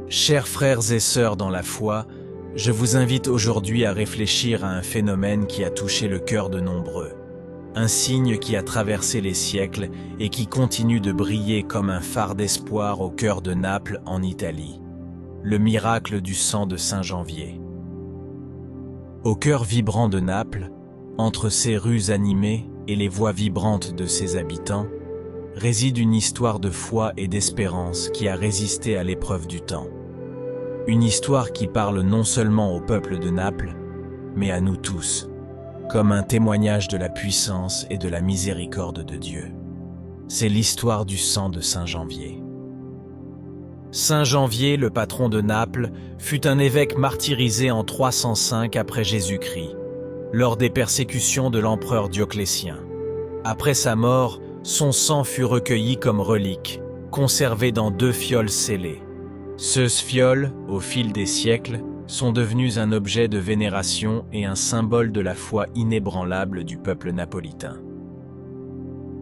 Chers frères et sœurs dans la foi, je vous invite aujourd'hui à réfléchir à un phénomène qui a touché le cœur de nombreux. Un signe qui a traversé les siècles et qui continue de briller comme un phare d'espoir au cœur de Naples en Italie. Le miracle du sang de Saint Janvier. Au cœur vibrant de Naples, entre ses rues animées et les voix vibrantes de ses habitants, réside une histoire de foi et d'espérance qui a résisté à l'épreuve du temps. Une histoire qui parle non seulement au peuple de Naples, mais à nous tous, comme un témoignage de la puissance et de la miséricorde de Dieu. C'est l'histoire du sang de Saint Janvier. Saint Janvier, le patron de Naples, fut un évêque martyrisé en 305 après Jésus-Christ, lors des persécutions de l'empereur Dioclétien. Après sa mort, son sang fut recueilli comme relique, conservé dans 2 fioles scellées. Ces fioles, au fil des siècles, sont devenus un objet de vénération et un symbole de la foi inébranlable du peuple napolitain.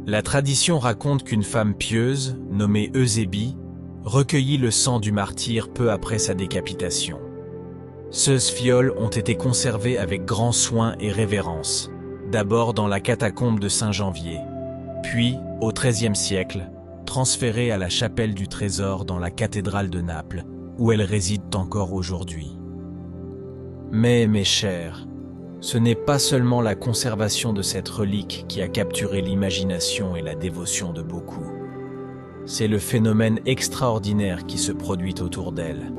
La tradition raconte qu'une femme pieuse, nommée Eusébie, recueillit le sang du martyr peu après sa décapitation. Ces fioles ont été conservées avec grand soin et révérence, d'abord dans la catacombe de Saint-Janvier, puis, au XIIIe siècle, transférées à la chapelle du Trésor dans la cathédrale de Naples, où elles résident encore aujourd'hui. Mais, mes chers, ce n'est pas seulement la conservation de cette relique qui a capturé l'imagination et la dévotion de beaucoup. C'est le phénomène extraordinaire qui se produit autour d'elle,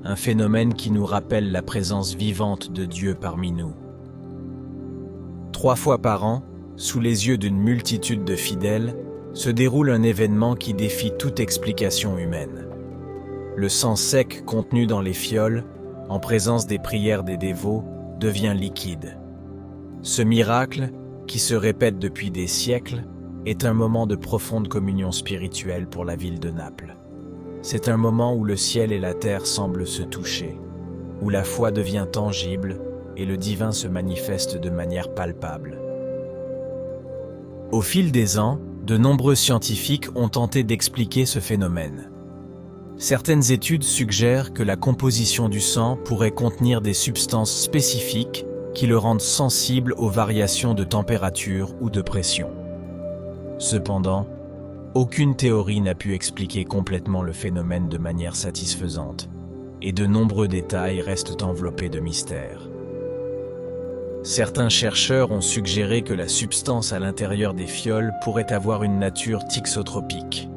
un phénomène qui nous rappelle la présence vivante de Dieu parmi nous. 3 fois par an, sous les yeux d'une multitude de fidèles, se déroule un événement qui défie toute explication humaine. Le sang sec contenu dans les fioles, en présence des prières des dévots, devient liquide. Ce miracle, qui se répète depuis des siècles, est un moment de profonde communion spirituelle pour la ville de Naples. C'est un moment où le ciel et la terre semblent se toucher, où la foi devient tangible et le divin se manifeste de manière palpable. Au fil des ans, de nombreux scientifiques ont tenté d'expliquer ce phénomène. Certaines études suggèrent que la composition du sang pourrait contenir des substances spécifiques qui le rendent sensible aux variations de température ou de pression. Cependant, aucune théorie n'a pu expliquer complètement le phénomène de manière satisfaisante, et de nombreux détails restent enveloppés de mystères. Certains chercheurs ont suggéré que la substance à l'intérieur des fioles pourrait avoir une nature thixotropique.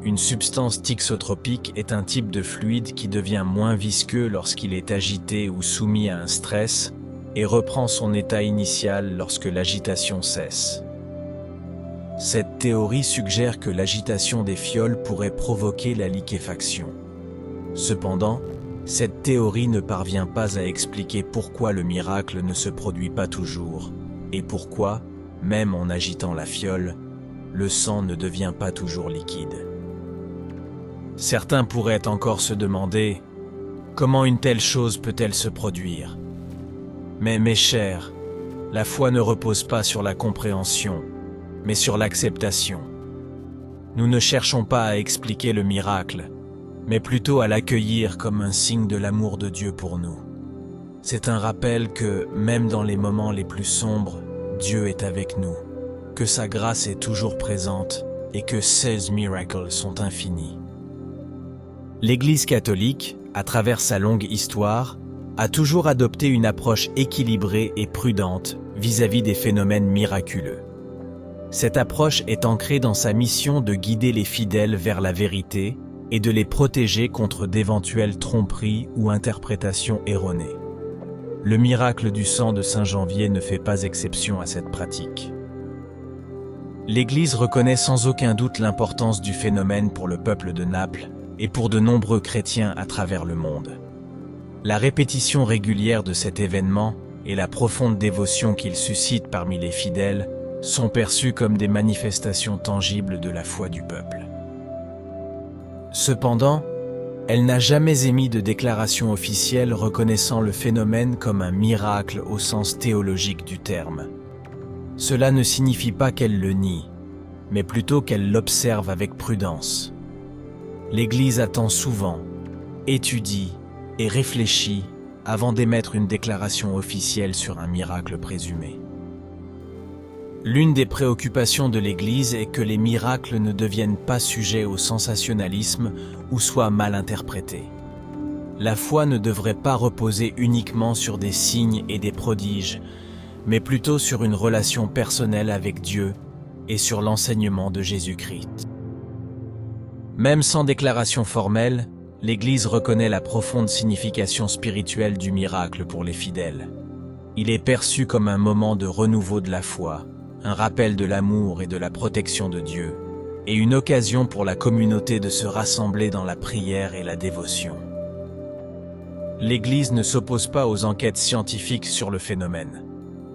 Une substance thixotropique est un type de fluide qui devient moins visqueux lorsqu'il est agité ou soumis à un stress et reprend son état initial lorsque l'agitation cesse. Cette théorie suggère que l'agitation des fioles pourrait provoquer la liquéfaction. Cependant, cette théorie ne parvient pas à expliquer pourquoi le miracle ne se produit pas toujours, et pourquoi, même en agitant la fiole, le sang ne devient pas toujours liquide. Certains pourraient encore se demander comment une telle chose peut-elle se produire. Mais mes chers, la foi ne repose pas sur la compréhension, mais sur l'acceptation. Nous ne cherchons pas à expliquer le miracle, mais plutôt à l'accueillir comme un signe de l'amour de Dieu pour nous. C'est un rappel que, même dans les moments les plus sombres, Dieu est avec nous, que sa grâce est toujours présente et que ses miracles sont infinis. L'Église catholique, à travers sa longue histoire, a toujours adopté une approche équilibrée et prudente vis-à-vis des phénomènes miraculeux. Cette approche est ancrée dans sa mission de guider les fidèles vers la vérité et de les protéger contre d'éventuelles tromperies ou interprétations erronées. Le miracle du sang de Saint Janvier ne fait pas exception à cette pratique. L'Église reconnaît sans aucun doute l'importance du phénomène pour le peuple de Naples et pour de nombreux chrétiens à travers le monde. La répétition régulière de cet événement et la profonde dévotion qu'il suscite parmi les fidèles sont perçues comme des manifestations tangibles de la foi du peuple. Cependant, elle n'a jamais émis de déclaration officielle reconnaissant le phénomène comme un miracle au sens théologique du terme. Cela ne signifie pas qu'elle le nie, mais plutôt qu'elle l'observe avec prudence. L'Église attend souvent, étudie et réfléchis avant d'émettre une déclaration officielle sur un miracle présumé. L'une des préoccupations de l'Église est que les miracles ne deviennent pas sujets au sensationnalisme ou soient mal interprétés. La foi ne devrait pas reposer uniquement sur des signes et des prodiges, mais plutôt sur une relation personnelle avec Dieu et sur l'enseignement de Jésus-Christ. Même sans déclaration formelle, l'Église reconnaît la profonde signification spirituelle du miracle pour les fidèles. Il est perçu comme un moment de renouveau de la foi, un rappel de l'amour et de la protection de Dieu, et une occasion pour la communauté de se rassembler dans la prière et la dévotion. L'Église ne s'oppose pas aux enquêtes scientifiques sur le phénomène.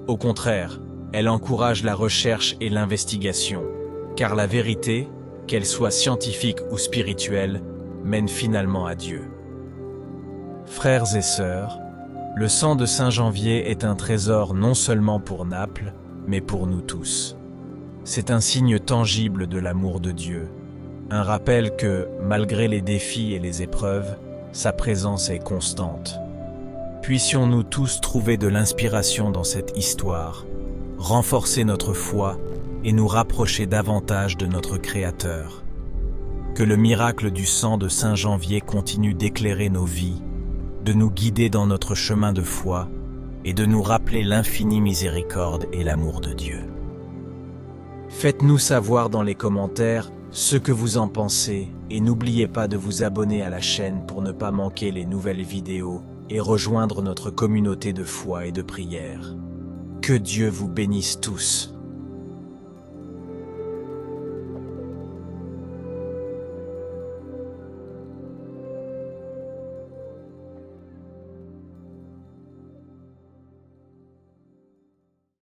Au contraire, elle encourage la recherche et l'investigation, car la vérité, qu'elle soit scientifique ou spirituelle, mène finalement à Dieu. Frères et sœurs, le sang de Saint Janvier est un trésor non seulement pour Naples, mais pour nous tous. C'est un signe tangible de l'amour de Dieu, un rappel que, malgré les défis et les épreuves, sa présence est constante. Puissions-nous tous trouver de l'inspiration dans cette histoire, renforcer notre foi et nous rapprocher davantage de notre Créateur. Que le miracle du sang de Saint Janvier continue d'éclairer nos vies, de nous guider dans notre chemin de foi et de nous rappeler l'infinie miséricorde et l'amour de Dieu. Faites-nous savoir dans les commentaires ce que vous en pensez et n'oubliez pas de vous abonner à la chaîne pour ne pas manquer les nouvelles vidéos et rejoindre notre communauté de foi et de prière. Que Dieu vous bénisse tous.